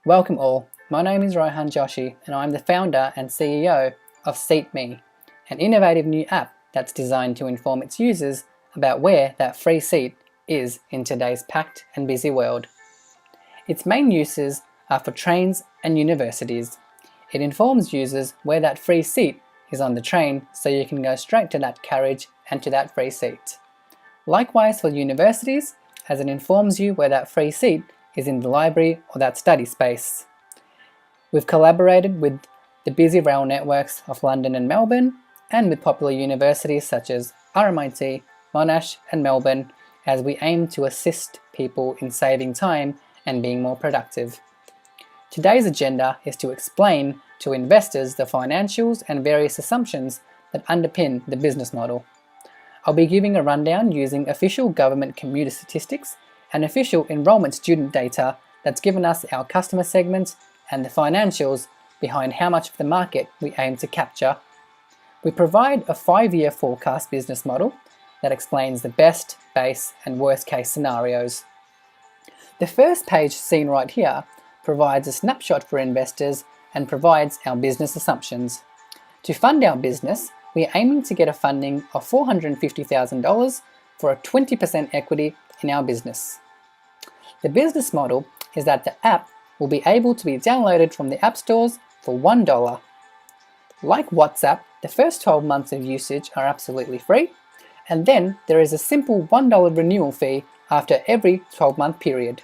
Welcome all, my name is Rohan Joshi and I'm the founder and CEO of SeatMe, an innovative new app that's designed to inform its users about where that free seat is in today's packed and busy world. Its main uses are for trains and universities. It informs users where that free seat is on the train so you can go straight to that carriage and to that free seat. Likewise for universities, as it informs you where that free seat is in the library or that study space. We've collaborated with the busy rail networks of London and Melbourne, and with popular universities such as RMIT, Monash and Melbourne, as we aim to assist people in saving time and being more productive. Today's agenda is to explain to investors the financials and various assumptions that underpin the business model. I'll be giving a rundown using official government commuter statistics and official enrolment student data that's given us our customer segments and the financials behind how much of the market we aim to capture. We provide a 5-year forecast business model that explains the best, base and worst case scenarios. The first page seen right here provides a snapshot for investors and provides our business assumptions. To fund our business, we are aiming to get a funding of $450,000 for a 20% equity in our business. The business model is that the app will be able to be downloaded from the app stores for $1. Like WhatsApp, the first 12 months of usage are absolutely free, and then there is a simple $1 renewal fee after every 12-month period.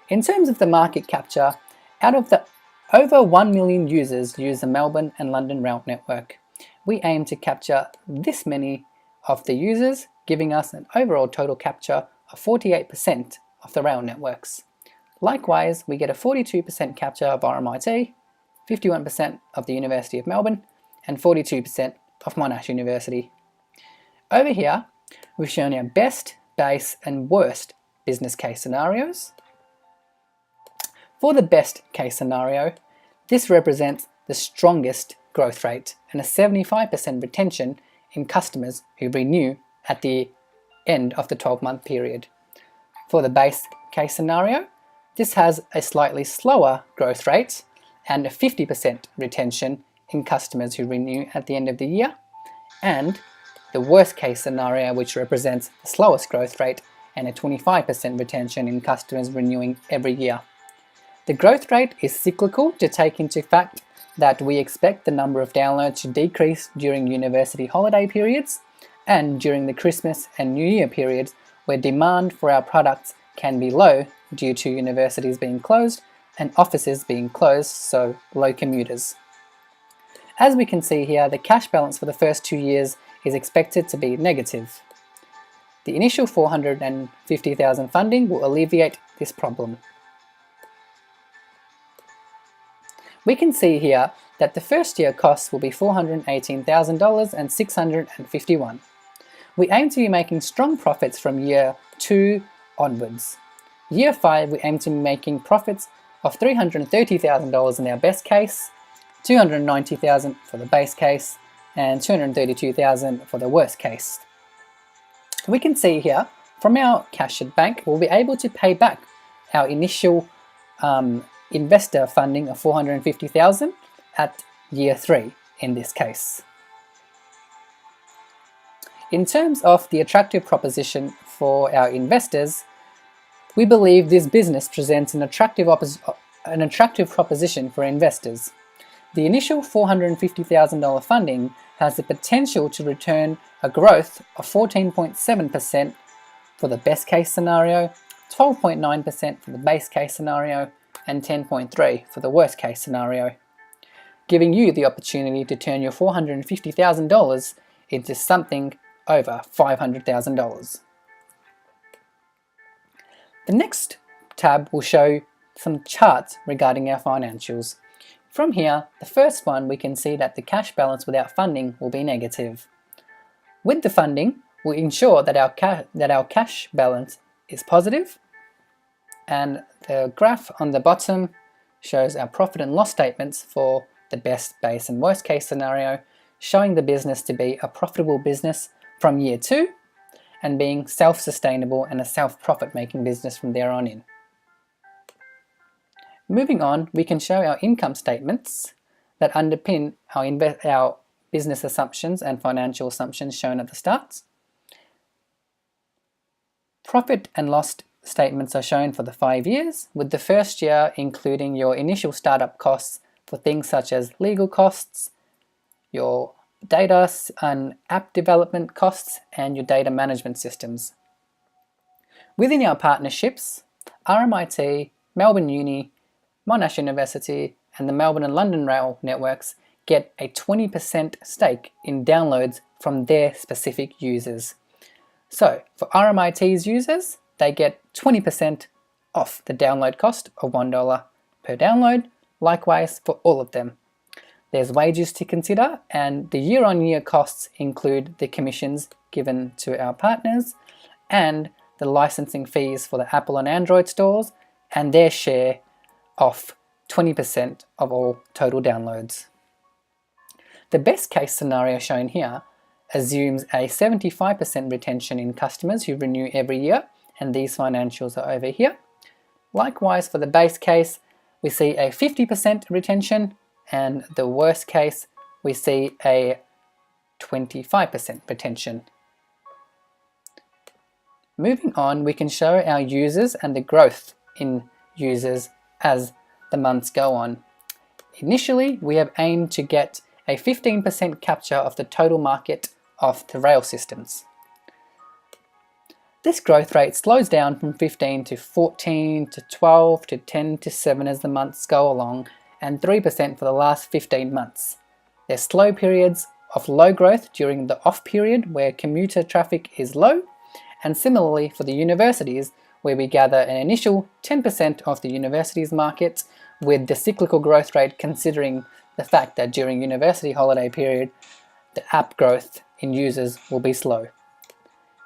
In terms of the market capture, out of the over 1 million users use the Melbourne and London rail network, we aim to capture this many of the users, giving us an overall total capture of 48% of the rail networks. Likewise, we get a 42% capture of RMIT, 51% of the University of Melbourne, and 42% of Monash University. Over here, we've shown our best, base, and worst business case scenarios. For the best case scenario, this represents the strongest growth rate and a 75% retention in customers who renew at the end of the 12-month period. For the base case scenario, this has a slightly slower growth rate and a 50% retention in customers who renew at the end of the year, and the worst case scenario, which represents the slowest growth rate and a 25% retention in customers renewing every year. The growth rate is cyclical to take into fact that we expect the number of downloads to decrease during university holiday periods and during the Christmas and New Year periods where demand for our products can be low due to universities being closed and offices being closed, so low commuters. As we can see here, the cash balance for the first 2 years is expected to be negative. The initial $450,000 funding will alleviate this problem. We can see here that the first year costs will be $418,000 and $651. We aim to be making strong profits from year 2 onwards. Year 5 we aim to be making profits of $330,000 in our best case, $290,000 for the base case, and $232,000 for the worst case. We can see here, from our cash at bank, we'll be able to pay back our initial investor funding of $450,000 at year 3 in this case. In terms of the attractive proposition for our investors, we believe this business presents an attractive proposition for investors. The initial $450,000 funding has the potential to return a growth of 14.7% for the best case scenario, 12.9% for the base case scenario, and 10.3% for the worst case scenario, giving you the opportunity to turn your $450,000 into something over $500,000. The next tab will show some charts regarding our financials. From here, the first one, we can see that the cash balance without funding will be negative. With the funding, we'll ensure that our cash balance is positive, and the graph on the bottom shows our profit and loss statements for the best, base and worst case scenario, showing the business to be a profitable business from year 2 and being self-sustainable and a self-profit making business from there on in. Moving on, we can show our income statements that underpin our business assumptions and financial assumptions shown at the start. Profit and loss statements are shown for the 5 years, with the first year including your initial startup costs for things such as legal costs, your data and app development costs, and your data management systems. Within our partnerships, RMIT, Melbourne Uni, Monash University, and the Melbourne and London Rail networks get a 20% stake in downloads from their specific users. So for RMIT's users, they get 20% off the download cost of $1 per download, likewise for all of them. There's wages to consider, and the year-on-year costs include the commissions given to our partners and the licensing fees for the Apple and Android stores and their share of 20% of all total downloads. The best case scenario shown here assumes a 75% retention in customers who renew every year, and these financials are over here. Likewise, for the base case, we see a 50% retention, and the worst case, we see a 25% retention. Moving on, we can show our users and the growth in users as the months go on. Initially, we have aimed to get a 15% capture of the total market of the rail systems. This growth rate slows down from 15 to 14 to 12 to 10 to 7 as the months go along, and 3% for the last 15 months. There's slow periods of low growth during the off period where commuter traffic is low, and similarly for the universities, where we gather an initial 10% of the universities market, with the cyclical growth rate considering the fact that during university holiday period, the app growth in users will be slow.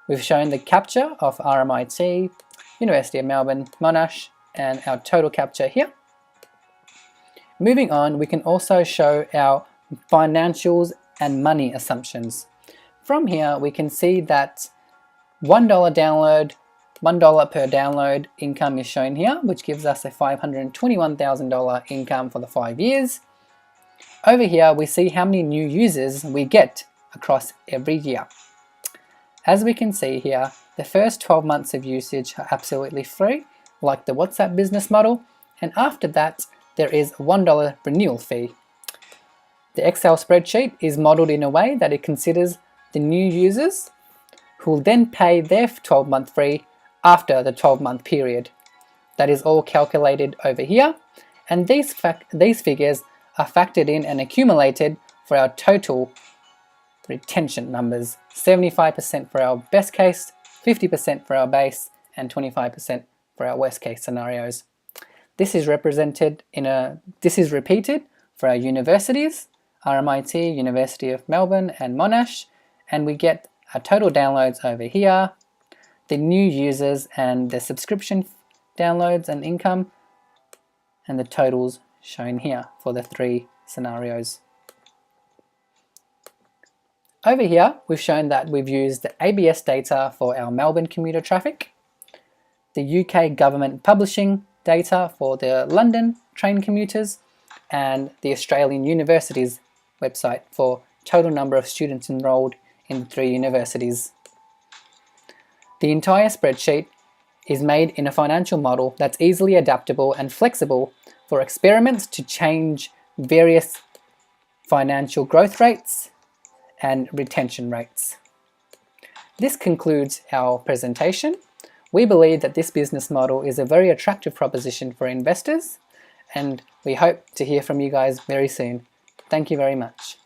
We've shown the capture of RMIT, University of Melbourne, Monash, and our total capture here. Moving on, we can also show our financials and money assumptions. From here, we can see that $1 download, $1 per download income is shown here, which gives us a $521,000 income for the 5 years. Over here, we see how many new users we get across every year. As we can see here, the first 12 months of usage are absolutely free, like the WhatsApp business model, and after that, there is a $1 renewal fee. The Excel spreadsheet is modeled in a way that it considers the new users who will then pay their 12-month fee after the 12-month period. That is all calculated over here, and these figures are factored in and accumulated for our total retention numbers. 75% for our best case, 50% for our base, and 25% for our worst case scenarios. This is represented this is repeated for our universities, RMIT, University of Melbourne, and Monash, and we get our total downloads over here, the new users and the subscription downloads and income, and the totals shown here for the 3 scenarios. Over here, we've shown that we've used the ABS data for our Melbourne commuter traffic, the UK government publishing data for the London train commuters, and the Australian Universities website for total number of students enrolled in 3 universities. The entire spreadsheet is made in a financial model that's easily adaptable and flexible for experiments to change various financial growth rates and retention rates. This concludes our presentation. We believe that this business model is a very attractive proposition for investors, and we hope to hear from you guys very soon. Thank you very much.